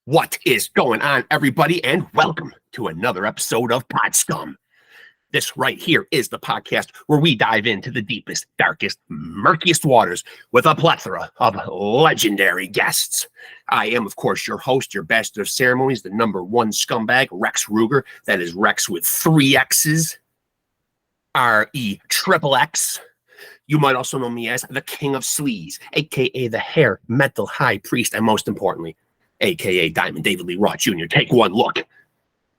What is going on, everybody, and welcome to another episode of Pod Scum. This right here is the podcast where we dive into the deepest, darkest, murkiest waters with a plethora of legendary guests. I am, of course, your host, your bastard of ceremonies, the number one scumbag, Rex Ruger. That is Rex with 3 X's, REXXX. You might also know me as the King of Sleaze, a.k.a. the Hair Mental High Priest, and most importantly, a.k.a. Diamond David Lee Roth Jr. Take one look.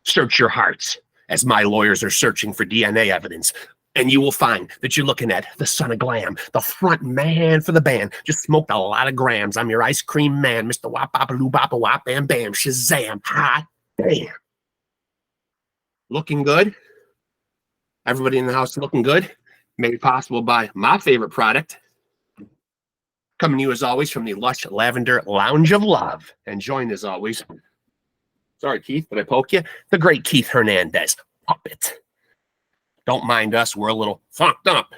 Search your hearts as my lawyers are searching for DNA evidence. And you will find that you're looking at the son of glam, the front man for the band. Just smoked a lot of grams. I'm your ice cream man, Mr. Wop Boppa Loo Boppa Wop Bam Bam Shazam. Hot damn. Looking good. Everybody in the house looking good. Made possible by my favorite product. Coming to you as always from the Lush Lavender Lounge of Love. And joined as always, sorry Keith, did I poke you? The great Keith Hernandez, puppet. Don't mind us, we're a little funked up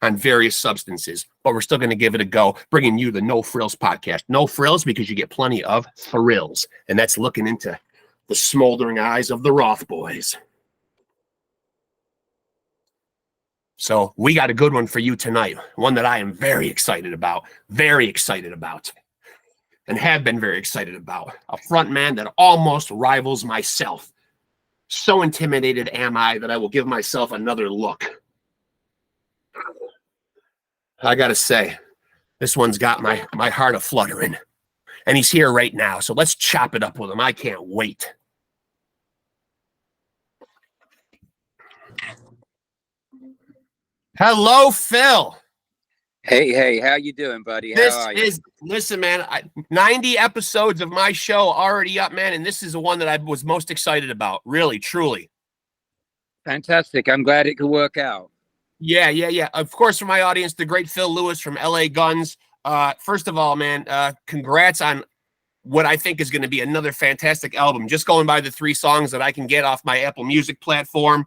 on various substances, but we're still going to give it a go, bringing you the No Frills podcast. No frills because you get plenty of thrills, and that's looking into the smoldering eyes of the Roth boys. So we got a good one for you tonight, one that I am very excited about, and have been very excited about. A front man that almost rivals myself. So intimidated am I that I will give myself another look. I got to say, this one's got my heart a-fluttering, and he's here right now, so let's chop it up with him. I can't wait. Hello, Phil. Hey, how you doing, buddy? Listen, man, 90 episodes of my show already up, man, and this is the one that I was most excited about, really, truly. Fantastic. I'm glad it could work out. Yeah. Of course, for my audience, the great Phil Lewis from LA Guns. First of all, man, congrats on what I think is going to be another fantastic album. Just going by the 3 songs that I can get off my Apple Music platform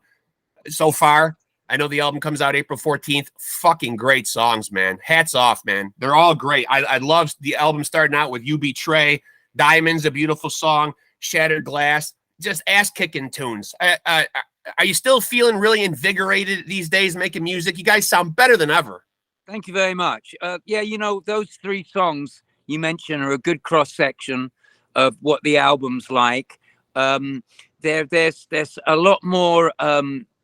so far. I know the album comes out April 14th. Fucking great songs, man. Hats off, man. They're all great. I love the album starting out with You Betray. Diamonds, a beautiful song. Shattered Glass. Just ass-kicking tunes. Are you still feeling really invigorated these days making music? You guys sound better than ever. Thank you very much. Yeah, you know, those 3 songs you mentioned are a good cross-section of what the album's like. There's a lot more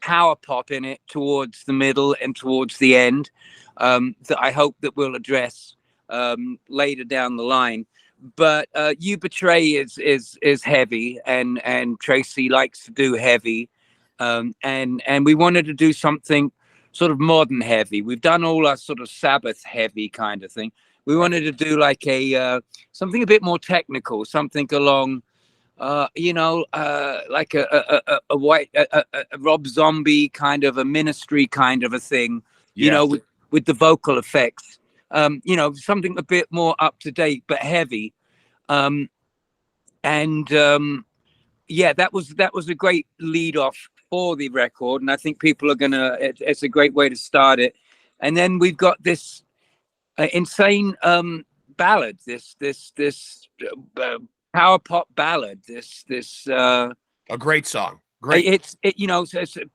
power pop in it towards the middle and towards the end that I hope that we'll address later down the line. But You Betray is heavy, and Tracii likes to do heavy, and we wanted to do something sort of modern heavy. We've done all our sort of Sabbath heavy kind of thing. We wanted to do like something a bit more technical, something along like a Rob Zombie kind of a Ministry kind of a thing, you know, with the vocal effects, something a bit more up to date but heavy. Yeah, that was a great lead off for the record, and I think people are it's a great way to start it. And then we've got this insane ballad, this power pop ballad, this a great song. Great. It's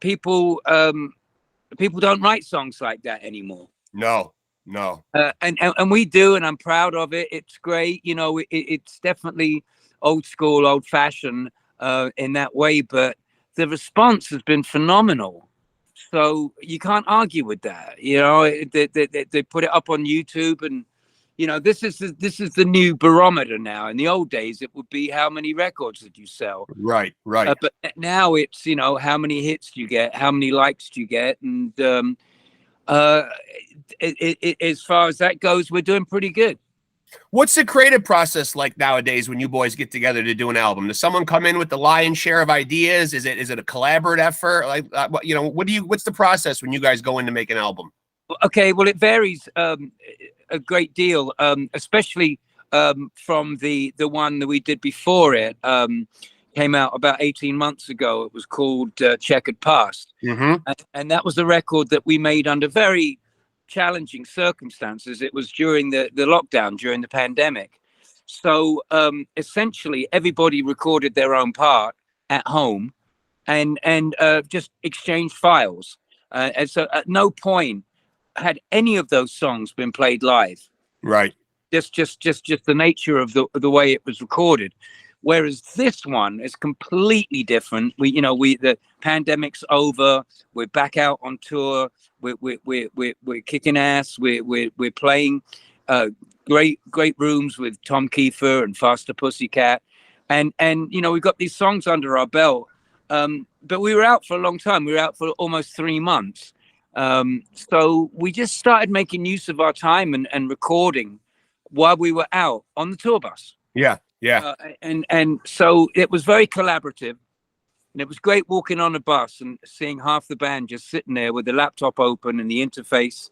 people don't write songs like that anymore. No. And we do, and I'm proud of it. It's great. You know, it's definitely old school, old fashioned in that way, but the response has been phenomenal. So you can't argue with that. You know, they put it up on YouTube, and you know, this is the new barometer now. In the old days, it would be how many records did you sell? Right. But now it's, you know, how many hits do you get? How many likes do you get? And as far as that goes, we're doing pretty good. What's the creative process like nowadays when you boys get together to do an album? Does someone come in with the lion's share of ideas? Is it a collaborative effort? Like, what's the process when you guys go in to make an album? Okay, well, it varies a great deal, especially from the one that we did before it. Came out about 18 months ago. It was called Checkered Past. Mm-hmm. And that was a record that we made under very challenging circumstances. It was during the lockdown, during the pandemic. So essentially, everybody recorded their own part at home, and just exchanged files. And so at no point had any of those songs been played live. Right. Just the nature of the way it was recorded. Whereas this one is completely different. The pandemic's over. We're back out on tour. We're kicking ass. We're playing great rooms with Tom Kiefer and Faster Pussycat, and we've got these songs under our belt. But we were out for a long time. We were out for almost 3 months. So we just started making use of our time and recording while we were out on the tour bus. Yeah. Yeah. And so it was very collaborative, and it was great walking on a bus and seeing half the band just sitting there with the laptop open and the interface,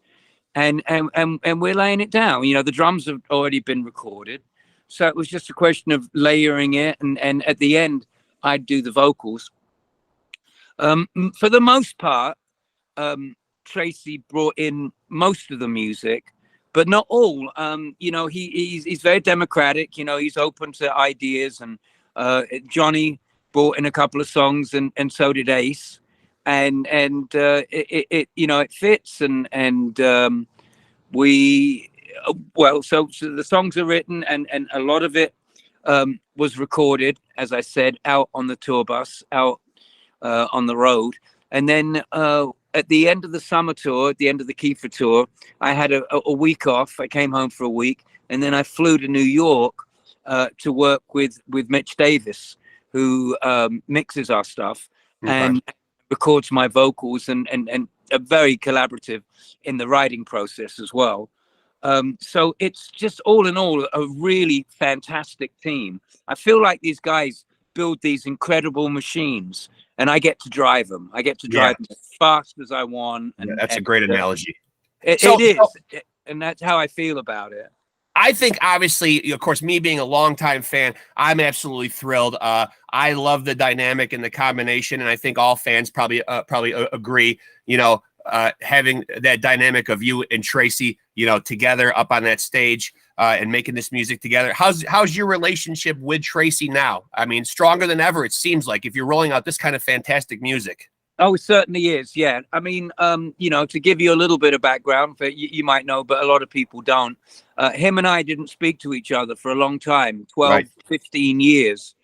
and we're laying it down. The drums have already been recorded, so it was just a question of layering it, and at the end I'd do the vocals. For the most part, Tracii brought in most of the music, but not all. He's very democratic. He's open to ideas, and Johnny brought in a couple of songs, and so did Ace, and it fits, and so the songs are written, and a lot of it was recorded, as I said, out on the tour bus, out on the road. And then at the end of the summer tour, at the end of the Kiefer tour, I had a week off. I came home for a week, and then I flew to New York to work with Mitch Davis, who mixes our stuff and records my vocals, and are very collaborative in the writing process as well. So it's just all in all a really fantastic team. I feel like these guys build these incredible machines, and I get to drive them. I get to drive them as fast as I want. And that's a great analogy. It is, and that's how I feel about it. I think, obviously, of course, me being a longtime fan, I'm absolutely thrilled. I love the dynamic and the combination, and I think all fans probably agree. Having that dynamic of you and Tracii, together up on that stage and making this music together. How's your relationship with Tracii now? I mean, stronger than ever, it seems like, if you're rolling out this kind of fantastic music. Oh, it certainly is. Yeah. I mean, to give you a little bit of background, but you might know, but a lot of people don't. Him and I didn't speak to each other for a long time, 12, 15 years.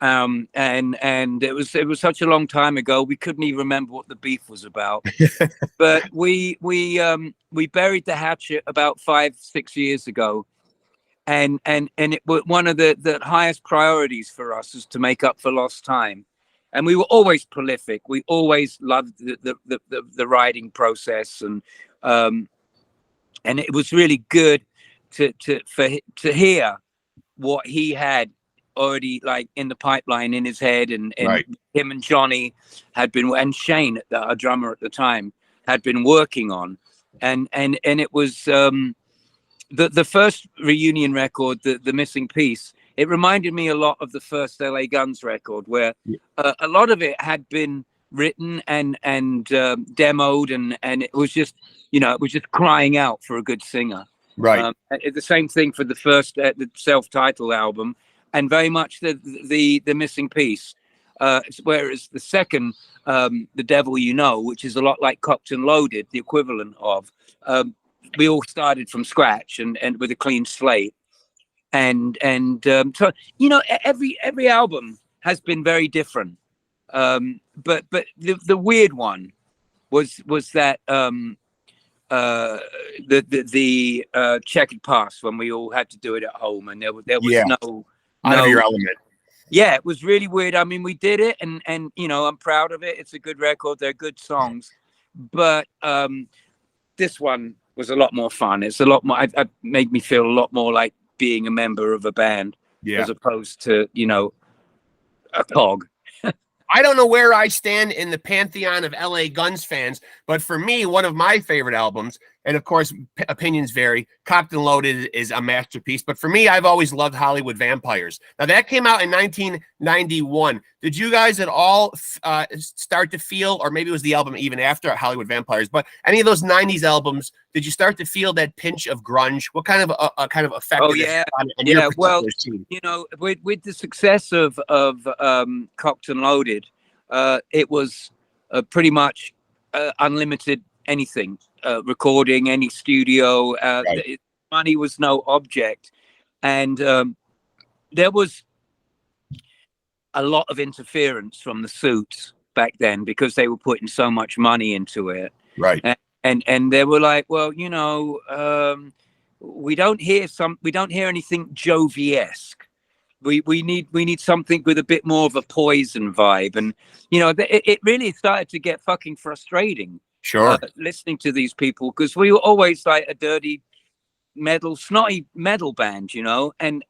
And it was such a long time ago, we couldn't even remember what the beef was about. But we buried the hatchet about 5-6 years ago, and it was one of the highest priorities for us is to make up for lost time. And we were always prolific. We always loved the writing process, and it was really good to hear what he had already like in the pipeline in his head, and him and Johnny had been, and Shane, our drummer at the time, had been working on, and it was the first reunion record, the Missing Piece. It reminded me a lot of the first LA Guns record, where a lot of it had been written and demoed, and it was just crying out for a good singer. Right. The same thing for the first the self-titled album, and very much the Missing Piece. Whereas the second, The Devil You Know, which is a lot like Cocked and Loaded, the equivalent of, we all started from scratch and with a clean slate. And so every album has been very different, but the weird one was that the Checkered Past, when we all had to do it at home, and there was no out of your element. Yeah, it was really weird. I mean, we did it, and I'm proud of it. It's a good record. They're good songs, but this one was a lot more fun. It's a lot more. It made me feel a lot more like being a member of a band, as opposed to a cog. I don't know where I stand in the pantheon of LA Guns fans, but for me, one of my favorite albums and of course, opinions vary. Cocked and Loaded is a masterpiece, but for me, I've always loved Hollywood Vampires. Now, that came out in 1991. Did you guys at all start to feel, or maybe it was the album even after Hollywood Vampires, but any of those 90s albums, did you start to feel that pinch of grunge? What kind of effect did it have on your particular scene? You know, with the success of Cocked and Loaded, it was pretty much unlimited anything, recording, any studio. Right. Money was no object, and there was a lot of interference from the suits back then because they were putting so much money into it. Right. And they were like, well, you know, we don't hear anything Jovi-esque. We need something with a bit more of a Poison vibe. And you know, it really started to get fucking frustrating. Sure. Listening to these people, because we were always like a dirty metal, snotty metal band, you know, and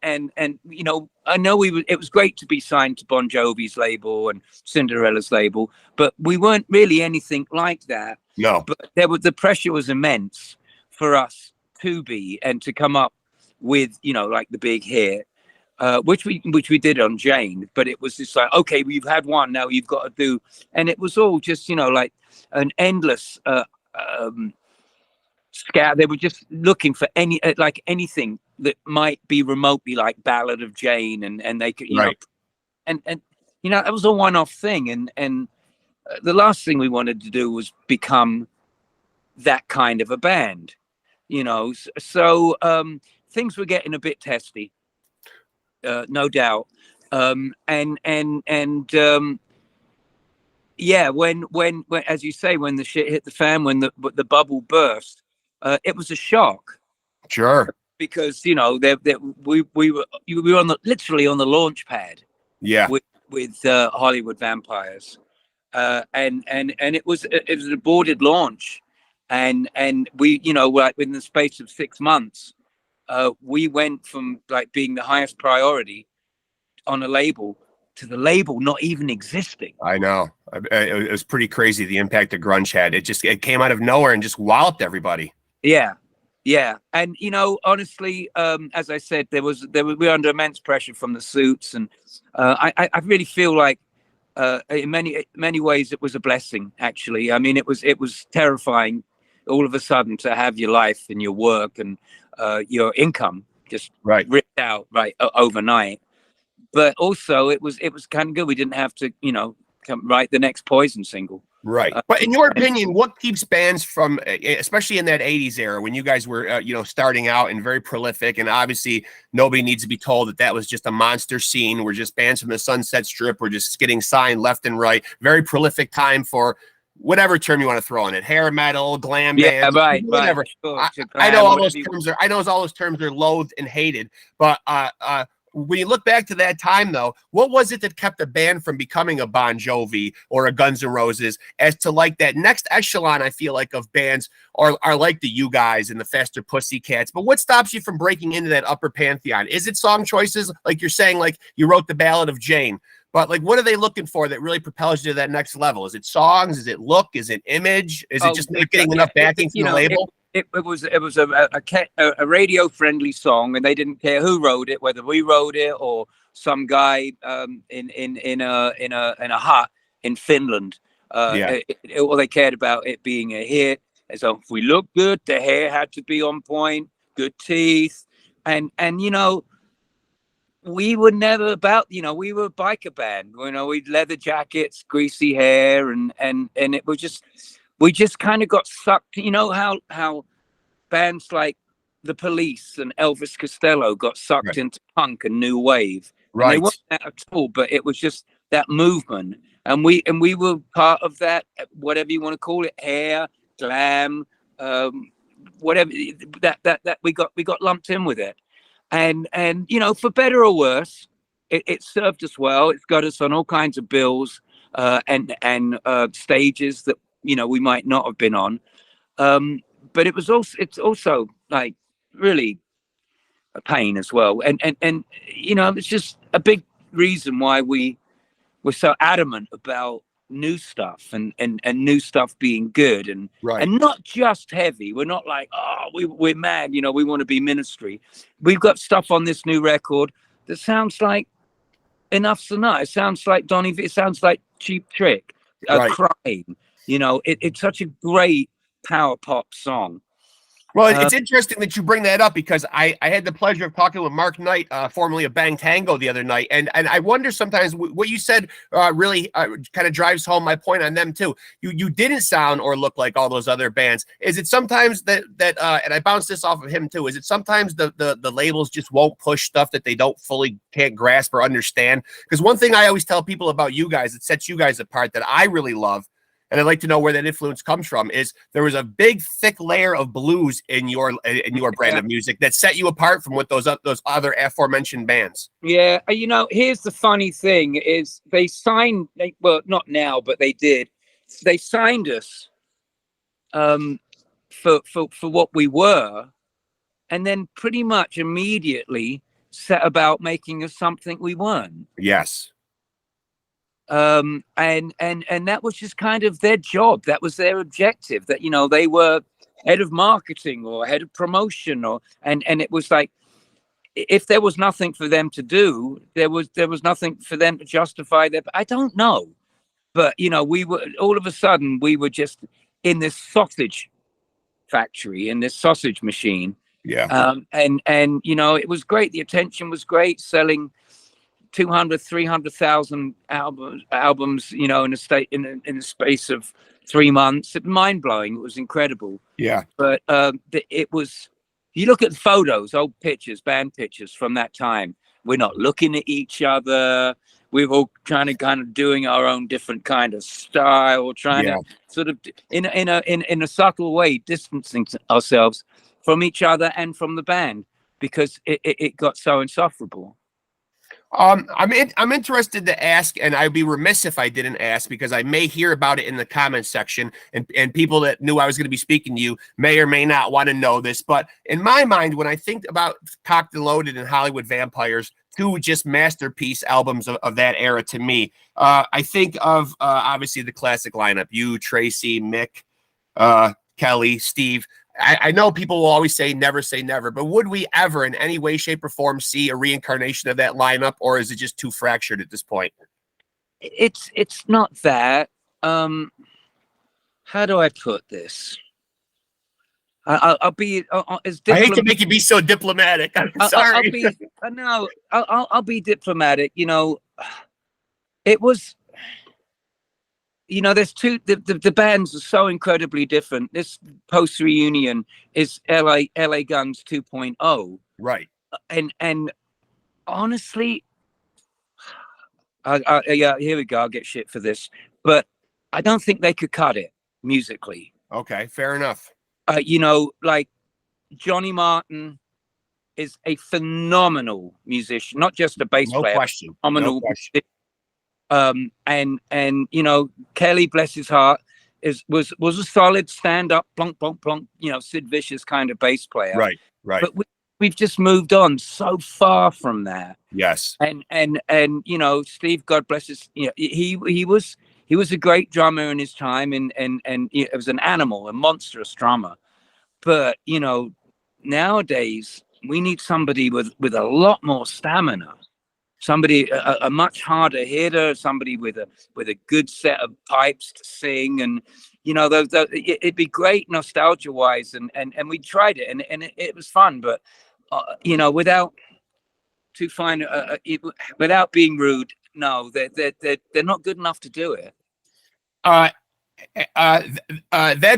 you know, I know it was great to be signed to Bon Jovi's label and Cinderella's label, but we weren't really anything like that. No. But the pressure was immense for us to be and to come up with, you know, like the big hit, which we did on Jane. But it was just like, okay, we've had one, now you've got to do, and it was all just, you know, like an endless scout. They were just looking for anything that might be remotely like Ballad of Jane, and they could, you know, and you know, that was a one-off thing, and the last thing we wanted to do was become that kind of a band, you know. So things were getting a bit testy, no doubt. Yeah, when as you say, when the shit hit the fan, when the bubble burst, it was a shock. Sure. Because you know, we were literally on the launch pad. Yeah. With Hollywood Vampires, and it was an aborted launch, and we, you know, like within the space of 6 months, we went from like being the highest priority on a label to the label not even existing. I know. It was pretty crazy, the impact that grunge had. It came out of nowhere and just walloped everybody. Yeah. And you know, honestly, as I said, we were under immense pressure from the suits, and I really feel like in many ways it was a blessing, actually. I mean, it was terrifying all of a sudden to have your life and your work and your income just ripped out overnight. But also it was kind of good. We didn't have to, you know, write the next Poison single. Right. But in your opinion, what keeps bands from, especially in that 80s era when you guys were, you know, starting out and very prolific, and obviously nobody needs to be told that was just a monster scene. We're just bands from the Sunset Strip. We're just getting signed left and right. Very prolific time for whatever term you want to throw in it. Hair metal, glam bands, whatever. Right. Sure. I know all those terms are, all those terms are loathed and hated, but when you look back to that time, though, what was it that kept a band from becoming a Bon Jovi or a Guns N' Roses as to like that next echelon, I feel like, of bands are like the You Guys and the Faster Pussycats? But what stops you from breaking into that upper pantheon? Is it song choices? Like you're saying, like you wrote the Ballad of Jane, but like what are they looking for that really propels you to that next level? Is it songs? Is it look? Is it image? Is it just not getting enough backing from the label? It was a radio friendly song, and they didn't care who wrote it, whether we wrote it or some guy in a hut in Finland. All they cared about it being a hit. And so if we looked good, the hair had to be on point, good teeth, and you know, we were never about, you know, we were a biker band. You know, we'd leather jackets, greasy hair, and it was just. We just kind of got sucked. You know how bands like The Police and Elvis Costello got sucked into punk and new wave. Right. And they weren't that at all, but it was just that movement. And we were part of that, whatever you want to call it, hair, glam, whatever that we got lumped in with it. And you know, for better or worse, it served us well. It's got us on all kinds of bills and stages that, you know, we might not have been on, but it's also like really a pain as well, and you know, it's just a big reason why we were so adamant about new stuff and new stuff being good and not just heavy. We're not like, oh, we're mad, you know, we want to be Ministry. We've got stuff on this new record that sounds like Enough's Enough. It sounds like Donny. It sounds like Cheap Trick, Crying. You know, it's such a great power pop song. Well, it's interesting that you bring that up because I had the pleasure of talking with Mark Knight, formerly of Bang Tango, the other night, and I wonder sometimes what you said really kind of drives home my point on them too. You didn't sound or look like all those other bands. Is it sometimes that and I bounced this off of him too? Is it sometimes the labels just won't push stuff that they can't grasp or understand? Because one thing I always tell people about you guys that sets you guys apart that I really love, and I'd like to know where that influence comes from, is there was a big, thick layer of blues in your brand of music that set you apart from what those other aforementioned bands. Yeah, you know, here's the funny thing is they signed, well, not now, but they did. They signed us for what we were, and then pretty much immediately set about making us something we weren't. Yes. And that was just kind of their job. That was their objective, that, you know, they were head of marketing or head of promotion and it was like, if there was nothing for them to do, there was nothing for them to justify that. I don't know, but you know, we were all of a sudden we were just in this sausage factory, in this sausage machine. Yeah. And you know, it was great. The attention was great, selling 200,000-300,000 albums, you know, in a space of 3 months. Mind-blowing. It was incredible. Yeah. But it was, you look at the photos, old pictures, band pictures from that time, we're not looking at each other. We were all kind of doing our own different kind of style, trying to sort of in a subtle way distancing ourselves from each other and from the band, because it got so insufferable. I'm interested to ask, and I'd be remiss if I didn't ask, because I may hear about it in the comments section, and people that knew I was going to be speaking to you may or may not want to know this. But in my mind, when I think about Cocked and Loaded and Hollywood Vampires, two just masterpiece albums of that era to me, I think of obviously the classic lineup: you, Tracii, Mick, Kelly, Steve. I know people will always say never, but would we ever in any way, shape, or form see a reincarnation of that lineup, or is it just too fractured at this point? It's not that. How do I put this? I'll be as I hate to make you be so diplomatic. I'm sorry. I'll be diplomatic. You know, it was. You know, there's the bands are so incredibly different. This post reunion is LA Guns 2.0. Right. And honestly, yeah, here we go. I'll get shit for this, but I don't think they could cut it musically. Okay, fair enough. You know, like Johnny Martin is a phenomenal musician, not just a bass player. Phenomenal. No question. And you know, Kelly, bless his heart, was a solid stand-up, plonk, plonk, plonk, you know, Sid Vicious kind of bass player. Right. But we've just moved on so far from that. Yes. And you know, Steve, God bless his, you know, he was a great drummer in his time, and it was an animal, a monstrous drummer. But you know, nowadays we need somebody with a lot more stamina. Somebody a much harder hitter, somebody with a good set of pipes to sing, and you know, it'd be great nostalgia wise, and we tried it, and it was fun, but you know, without being rude, no, they're not good enough to do it. That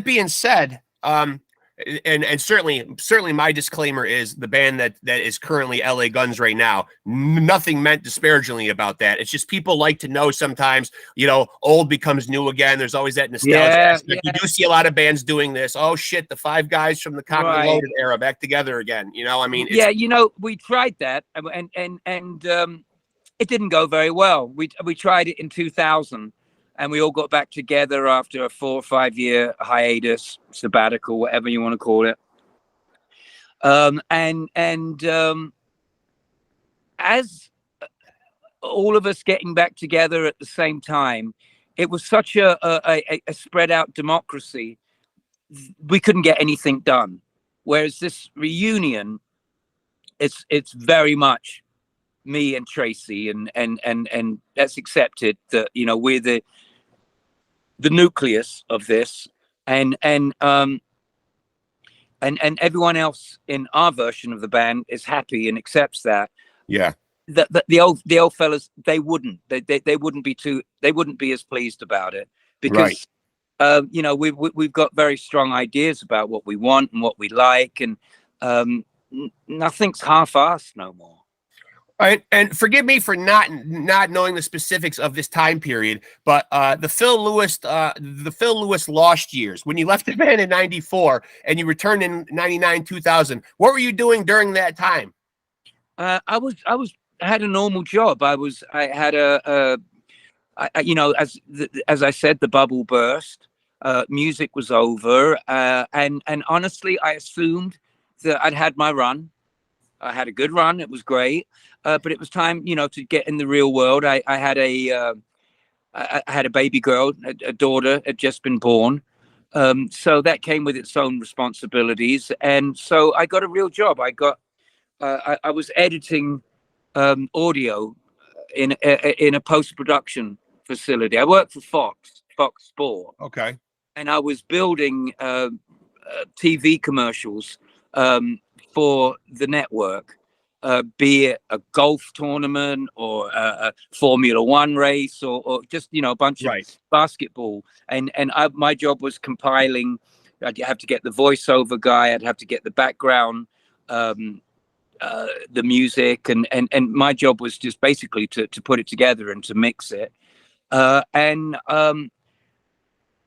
being said, and certainly my disclaimer is the band that is currently LA Guns right now, nothing meant disparagingly about that. It's just people like to know sometimes, you know, old becomes new again. There's always that nostalgia aspect. You do see a lot of bands doing this. Oh shit, the five guys from the Cocked and Loaded era back together again. You know, I mean, you know, we tried that, and it didn't go very well. We tried it in 2000. And we all got back together after a 4 or 5 year hiatus, sabbatical, whatever you want to call it. As all of us getting back together at the same time, it was such a spread out democracy. We couldn't get anything done. Whereas this reunion, it's very much me and Tracii, and that's accepted that, you know, we're the nucleus of this, and everyone else in our version of the band is happy and accepts that. Yeah. The old fellas, they wouldn't be as pleased about it, because you know, we've got very strong ideas about what we want and what we like, and nothing's half-assed no more. And forgive me for not knowing the specifics of this time period, but the Phil Lewis lost years, when you left the band in '94 and you returned in '99, 2000. What were you doing during that time? I had a normal job. I had you know, as I said, the bubble burst. Music was over, and honestly, I assumed that I'd had my run. I had a good run. It was great, but it was time, you know, to get in the real world. I had a baby girl, a daughter had just been born, so that came with its own responsibilities, and so I got a real job. I was editing audio in a post-production facility. I worked for Fox Sport. Okay. And I was building TV commercials for the network, be it a golf tournament or a Formula One race, or just, you know, a bunch of basketball. And my job was compiling. I'd have to get the voiceover guy. I'd have to get the background, the music, and my job was just basically to put it together and to mix it.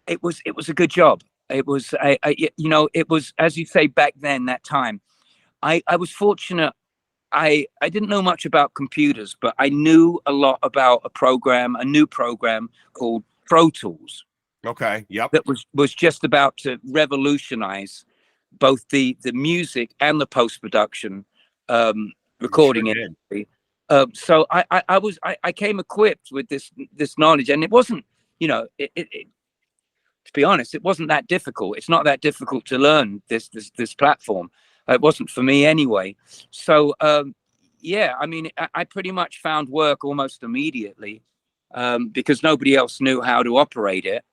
It was a good job. It was, you know, it was, as you say, back then, that time, I was fortunate. I didn't know much about computers, but I knew a lot about a new program called Pro Tools. Okay. Yep. That was just about to revolutionize both the music and the post-production recording industry. So I came equipped with this knowledge, and it wasn't, you know, to be honest, it wasn't that difficult. It's not that difficult to learn this platform. It wasn't for me anyway. So yeah, I mean, I pretty much found work almost immediately, because nobody else knew how to operate it.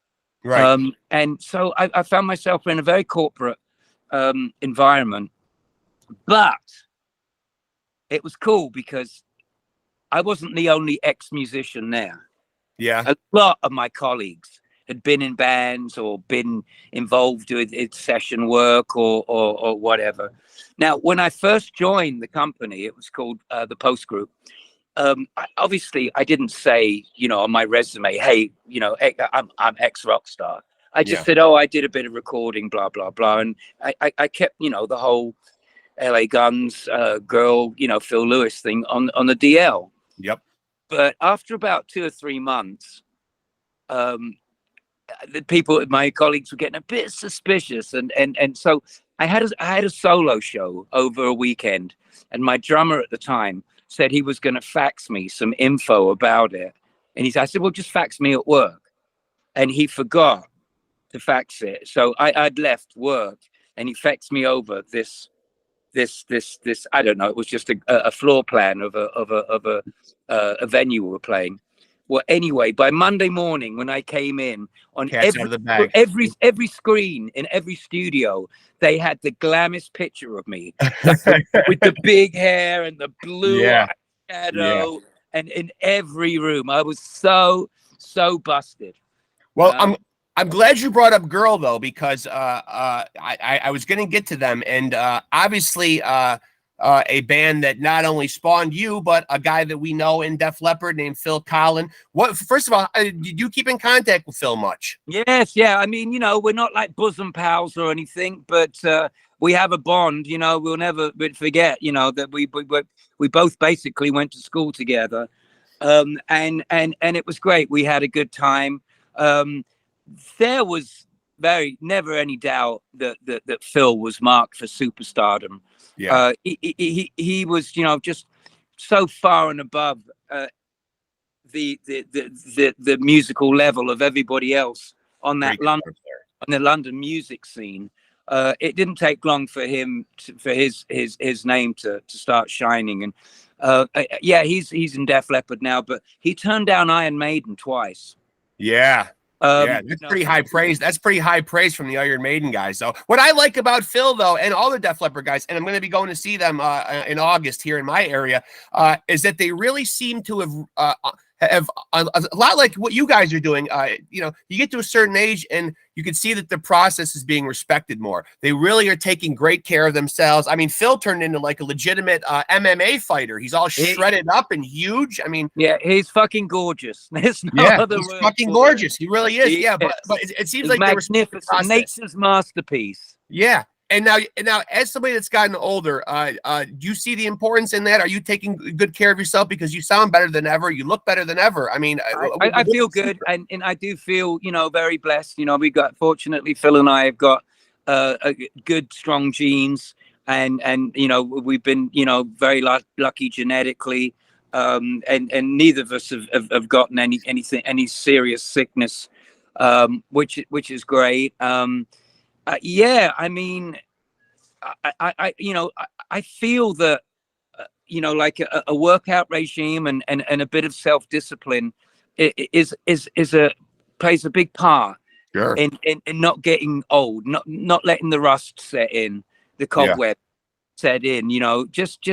Right. And so I found myself in a very corporate environment, but it was cool because I wasn't the only ex-musician there. Yeah. A lot of my colleagues had been in bands or been involved with its session work or whatever. Now, when I first joined the company, it was called the Post Group. Obviously, I didn't say, you know, on my resume, hey, you know, I'm ex rock star. I just said, oh, I did a bit of recording, blah, blah, blah. And I kept, you know, the whole LA Guns girl, you know, Phil Lewis thing on the DL. Yep. But after about 2 or 3 months, the people, my colleagues, were getting a bit suspicious, and so I had a solo show over a weekend, and my drummer at the time said he was going to fax me some info about it, and I said, well, just fax me at work, and he forgot to fax it, so I'd left work, and he faxed me over this I don't know, it was just a floor plan of a venue we were playing. Well, anyway, by Monday morning when I came in, on every screen in every studio, they had the glammest picture of me, with the big hair and the blue eyeshadow, and in every room I was so busted. Well, I'm glad you brought up Girl, though, because I was going to get to them, and obviously a band that not only spawned you, but a guy that we know in Def Leppard named Phil Collin. First of all, did you keep in contact with Phil much? Yes, yeah. I mean, you know, we're not like bosom pals or anything, but we have a bond. You know, we'll never forget. You know, that we both basically went to school together, and it was great. We had a good time. There was never any doubt that Phil was marked for superstardom. Yeah. He was, you know, just so far and above the musical level of everybody else on that Great guitar player. on the London music scene. It didn't take long for him for his name to start shining. And yeah, he's in Def Leppard now, but he turned down Iron Maiden twice. Yeah. Yeah, that's pretty high praise. That's pretty high praise from the Iron Maiden guys. So what I like about Phil, though, and all the Def Leppard guys, and I'm going to be going to see them in August here in my area, is that they really seem to have a lot like what you guys are doing. You know, you get to a certain age and you can see that the process is being respected more. They really are taking great care of themselves. I mean, Phil turned into like a legitimate MMA fighter. He's all shredded up and huge. I mean, yeah, he's fucking gorgeous. There's no other he's word fucking for gorgeous. He really is. He Yeah, is. but it seems He's like magnificent. Nature's masterpiece. Yeah. And now, as somebody that's gotten older, do you see the importance in that? Are you taking good care of yourself because you sound better than ever? You look better than ever. I mean, I feel good, and I do feel, you know, very blessed. You know, fortunately, Phil and I have got a good, strong genes, and you know, we've been, you know, very lucky genetically, and neither of us have gotten any serious sickness, which is great. Yeah, I mean, I you know, I feel that, you know, like a workout regime and a bit of self-discipline plays a big part in not getting old, not letting the rust set in, the cobweb set in, you know, just,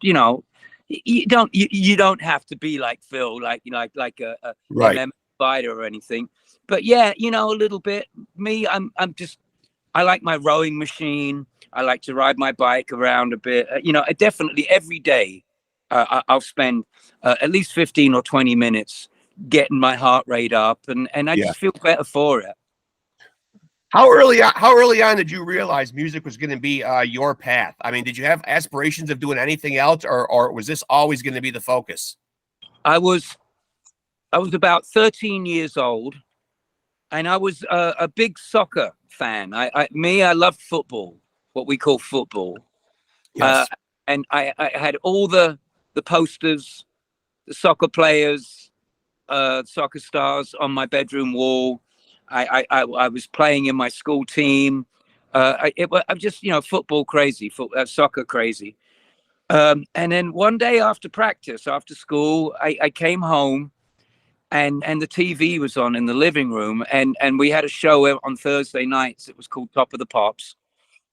you know, you don't have to be like Phil, like a MMA fighter or anything, but yeah, you know, a little bit. Me, I like my rowing machine. I like to ride my bike around a bit. You know, definitely every day I'll spend at least 15 or 20 minutes getting my heart rate up, and I just feel better for it. How early on did you realize music was going to be your path? I mean, did you have aspirations of doing anything else, or was this always going to be the focus? I was about 13 years old, and I was a big soccer fan. I love football, what we call football. Yes. And I had all the posters, the soccer players, soccer stars on my bedroom wall. I was playing in my school team. I'm just, you know, football crazy, soccer crazy. And then one day after practice, after school, I came home. And the TV was on in the living room, and we had a show on Thursday nights. It was called Top of the Pops,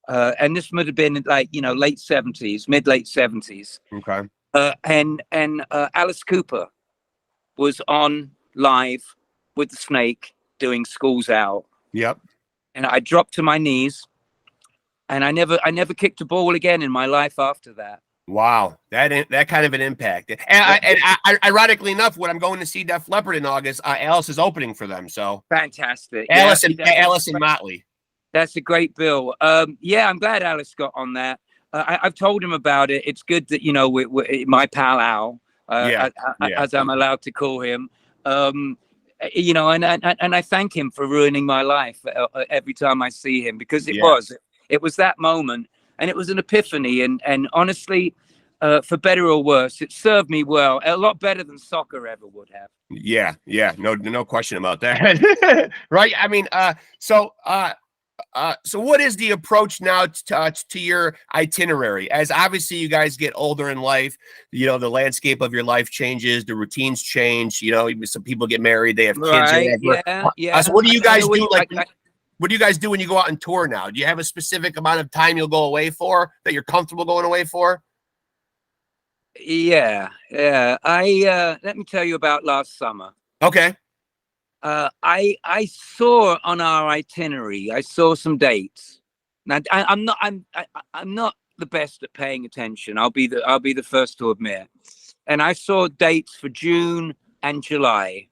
and this would have been like, you know, late 70s, mid-late 70s. Okay. And Alice Cooper was on live with the Snake doing Schools Out. Yep. And I dropped to my knees, and I never kicked a ball again in my life after that. Wow, that kind of an impact. And ironically enough, when I'm going to see Def Leppard in August, Alice is opening for them. So fantastic, Alice and Motley. That's a great bill. Yeah, I'm glad Alice got on that. I've told him about it. It's good that, you know, my pal Al, as I'm allowed to call him. You know, and I thank him for ruining my life every time I see him, because it was that moment. And it was an epiphany, and honestly, for better or worse, it served me well, a lot better than soccer ever would have. Yeah, no question about that. Right? I mean, so what is the approach now to your itinerary? As obviously you guys get older in life, you know, the landscape of your life changes, the routines change. You know, some people get married, they have kids. Right? Yeah. So what do you guys do? What do you guys do when you go out and tour now? Do you have a specific amount of time you'll go away for, that you're comfortable going away for? Yeah. Let me tell you about last summer. Okay. I saw on our itinerary, I saw some dates. Now I'm not the best at paying attention. I'll be the first to admit. And I saw dates for June and July.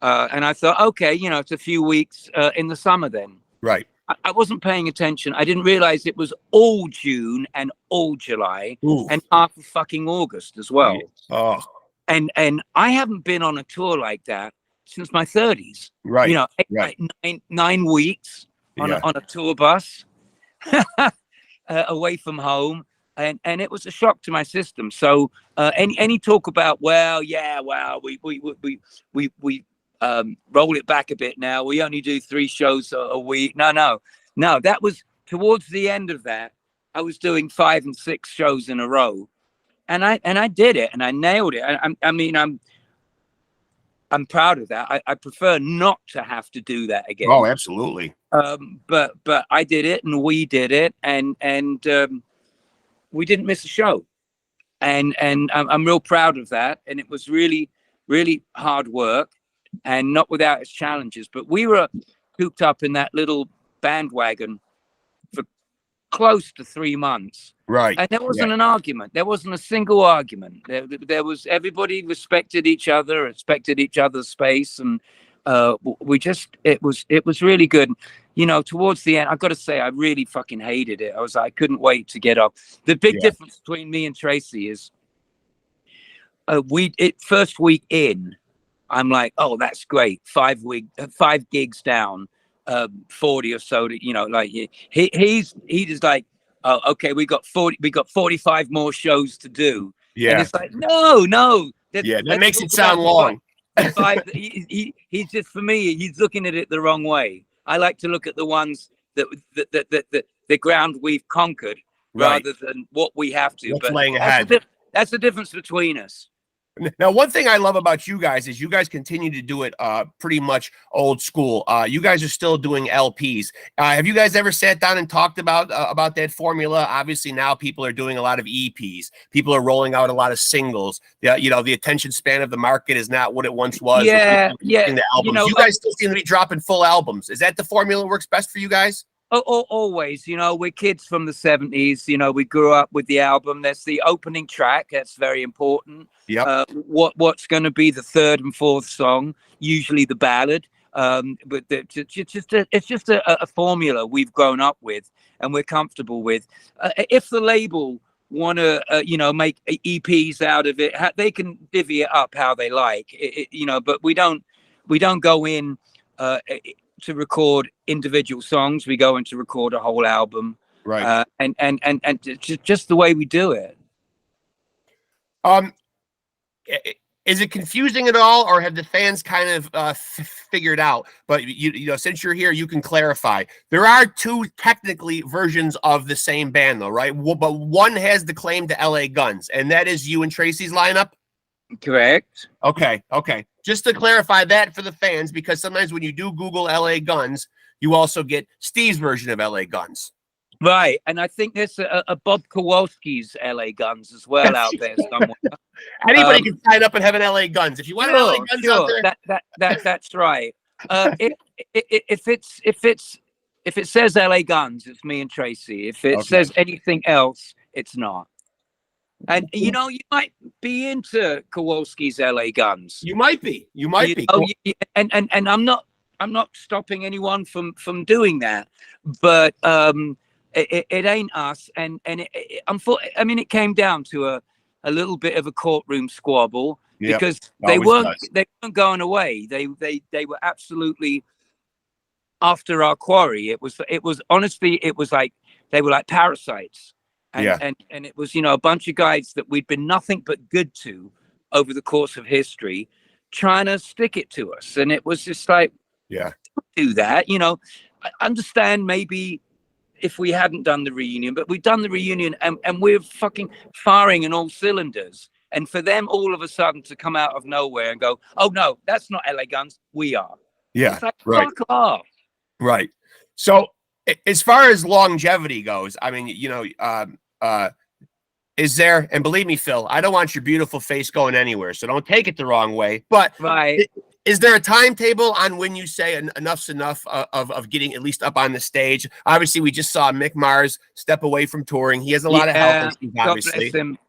And I thought, okay, you know, it's a few weeks in the summer then. Right. I wasn't paying attention. I didn't realize it was all June and all July and half of fucking August as well. Oh. And I haven't been on a tour like that since my 30s. Right. You know, 9 weeks on a tour bus away from home. and it was a shock to my system. So any talk about, well, we roll it back a bit now. We only do 3 shows a week. No. That was towards the end of that. I was doing 5 and 6 shows in a row, and I did it, and I nailed it. I'm proud of that. I prefer not to have to do that again. Oh, absolutely. But I did it, and we did it, and we didn't miss a show, and I'm real proud of that. And it was really, really hard work, and not without its challenges. But we were cooped up in that little bandwagon for close to 3 months. Right. And there wasn't an argument. There wasn't a single argument. There was, everybody respected each other, respected each other's space. And it was really good. You know, towards the end, I've got to say, I really fucking hated it. I couldn't wait to get up. The big difference between me and Tracii is first week in, I'm like, oh, that's great. 5 gigs down, 40 or so, you know, like he's just like, oh, okay, we got 45 more shows to do. Yeah. And it's like, no. That makes it sound long. He's just, for me, he's looking at it the wrong way. I like to look at the ones that the ground we've conquered, rather than what we have to. What's but laying ahead. That's the difference between us. Now, one thing I love about you guys is you guys continue to do it pretty much old school. You guys are still doing LPs. Have you guys ever sat down and talked about that formula? Obviously, now people are doing a lot of EPs. People are rolling out a lot of singles. You know, the attention span of the market is not what it once was. Yeah. The albums. You know, you guys still seem to be dropping full albums. Is that the formula that works best for you guys? Always, you know, we're kids from the 70s. You know, we grew up with the album. There's the opening track. That's very important. Yeah. What's going to be the 3rd and 4th song? Usually the ballad. But it's just a formula we've grown up with and we're comfortable with. If the label want to, you know, make EPs out of it, they can divvy it up how they like. You know, but we don't go in to record individual songs. We go in to record a whole album, right? And just the way we do it. Is it confusing at all, or have the fans kind of figured out? But you know, since you're here, you can clarify. There are 2 technically versions of the same band, though, right? But one has the claim to LA Guns, and that is you and Tracii's lineup. Correct. Okay. Just to clarify that for the fans, because sometimes when you do Google LA Guns, you also get Steve's version of LA Guns. Right. And I think there's a Bob Kowalski's LA Guns as well out there somewhere. Anybody can sign up and have an LA Guns. If you want an LA Guns out there. That's right. If it says LA Guns, it's me and Tracii. If it says anything else, it's not. And you know, you might be into Kowalski's LA Guns. You might be. And I'm not stopping anyone from doing that. But it ain't us. And it came down to a little bit of a courtroom squabble because they weren't going away. They were absolutely after our quarry. It was honestly, it was like they were like parasites. And it was, you know, a bunch of guys that we'd been nothing but good to over the course of history, trying to stick it to us. And it was just like, don't do that. You know, I understand maybe if we hadn't done the reunion, but we've done the reunion and we're fucking firing in all cylinders. And for them all of a sudden to come out of nowhere and go, oh no, that's not LA Guns, we are. Yeah, it's like, fuck off. Right. So as far as longevity goes, I mean, you know, is there, and believe me, Phil, I don't want your beautiful face going anywhere, so don't take it the wrong way, but is there a timetable on when you say enough's enough of getting at least up on the stage? Obviously, we just saw Mick Mars step away from touring. He has a lot of health issues, obviously. God bless him.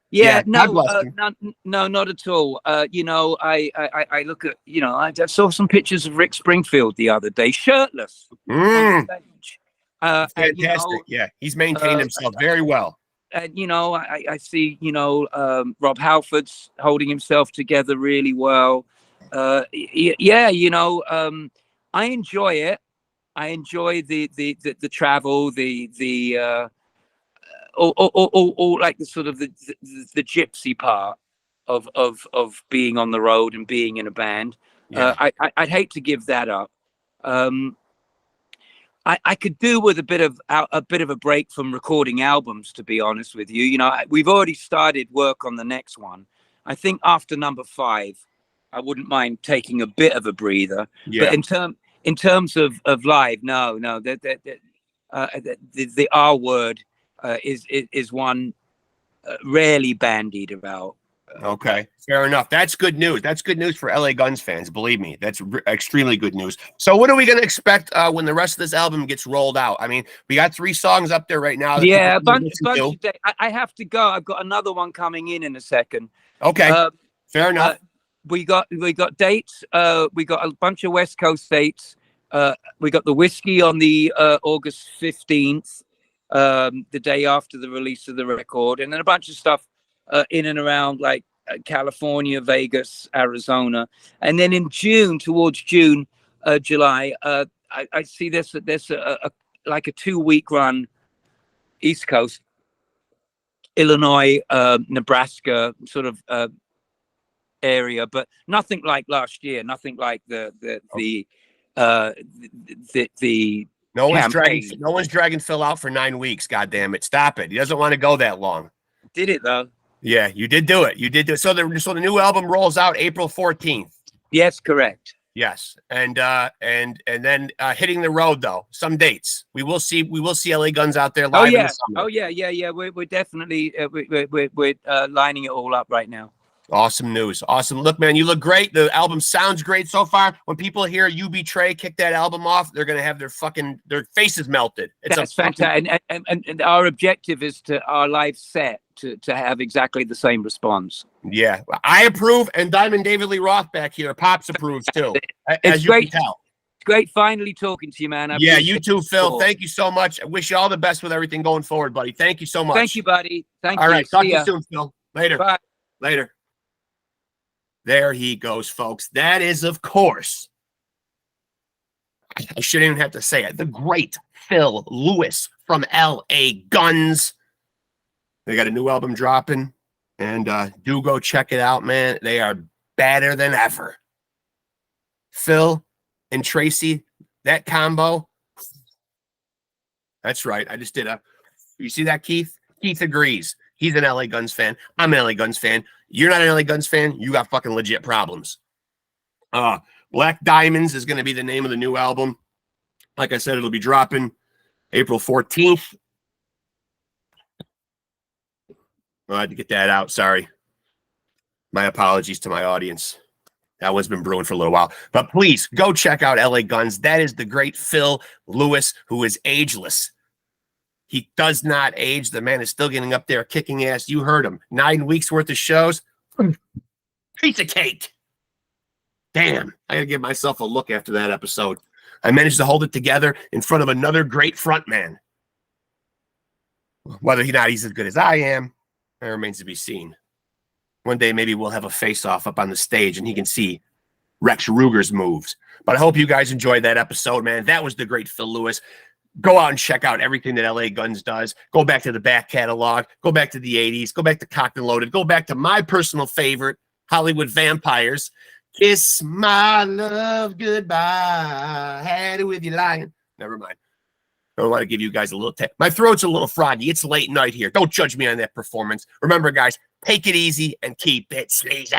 No, not at all. You know, I look at, you know, I saw some pictures of Rick Springfield the other day, shirtless on stage. Fantastic. You know, yeah, he's maintained himself very well. And you know, I see, you know, Rob Halford's holding himself together really well. Yeah, you know, I enjoy it. I enjoy the travel, the or like the sort of the gypsy part of being on the road and being in a band. Yeah. I'd hate to give that up. I could do with a bit of a break from recording albums, to be honest with you. You know, we've already started work on the next one. I think after number 5, I wouldn't mind taking a bit of a breather. Yeah. But in terms of live, no, the R word is one rarely bandied about. Okay, fair enough. That's good news. That's good news for LA Guns fans. Believe me, that's extremely good news. So, what are we going to expect when the rest of this album gets rolled out? I mean, we got 3 songs up there right now. Yeah, a bunch of days. I have to go. I've got another one coming in a second. Okay, fair enough. We got dates. We got a bunch of West Coast dates. We got the Whiskey on the August 15th, the day after the release of the record, and then a bunch of stuff in and around like California, Vegas, Arizona, and then in June, towards June, July, I see there's a like a 2-week run, East Coast, Illinois, Nebraska, sort of area, but nothing like last year. Nothing like the no one's dragging Phil out for 9 weeks. God damn it! Stop it. He doesn't want to go that long. Did it though? Yeah, you did do it. You did do it. So the new album rolls out April 14th. Yes, correct. Yes, and then hitting the road though. Some dates. We will see LA Guns out there live. Oh yeah. In the summer. Oh yeah. We're definitely we're lining it all up right now. Awesome news. Awesome. Look, man, you look great. The album sounds great so far. When people hear You Betray kick that album off, they're gonna have their faces melted. That's fantastic. And our objective is our live set to have exactly the same response. Yeah, I approve, and Diamond David Lee Roth back here, Pops approves too. It's great. Can tell. It's great finally talking to you, man. Yeah, you too, Phil. Thank you so much. I wish you all the best with everything going forward, buddy. Thank you so much. Thank you, buddy. Thank you. All right, talk to you soon, Phil. Later. Bye. Later. There he goes, folks. That is, of course, I shouldn't even have to say it, the great Phil Lewis from LA Guns. They got a new album dropping, and do go check it out, man. They are badder than ever. Phil and Tracii, that combo. That's right. I just did you see that, Keith? Keith agrees. He's an LA Guns fan. I'm an LA Guns fan. You're not an LA Guns fan. You got fucking legit problems. Black Diamonds is going to be the name of the new album. Like I said, it'll be dropping April 14th. I had to get that out. Sorry. My apologies to my audience. That one's been brewing for a little while. But please go check out LA Guns. That is the great Phil Lewis, who is ageless. He does not age. The man is still getting up there kicking ass. You heard him. 9 weeks worth of shows. Piece of cake. Damn. I got to give myself a look after that episode. I managed to hold it together in front of another great front man. Whether he's as good as I am, that remains to be seen. One day, maybe we'll have a face-off up on the stage and he can see Rex Ruger's moves. But I hope you guys enjoyed that episode, man. That was the great Phil Lewis. Go out and check out everything that LA Guns does. Go back to the back catalog. Go back to the 80s. Go back to Cocked and Loaded. Go back to my personal favorite, Hollywood Vampires. Kiss my love goodbye. Had it with you lying. Never mind. I don't want to give you guys a little tip. My throat's a little froggy. It's late night here. Don't judge me on that performance. Remember, guys, take it easy and keep it sleazy.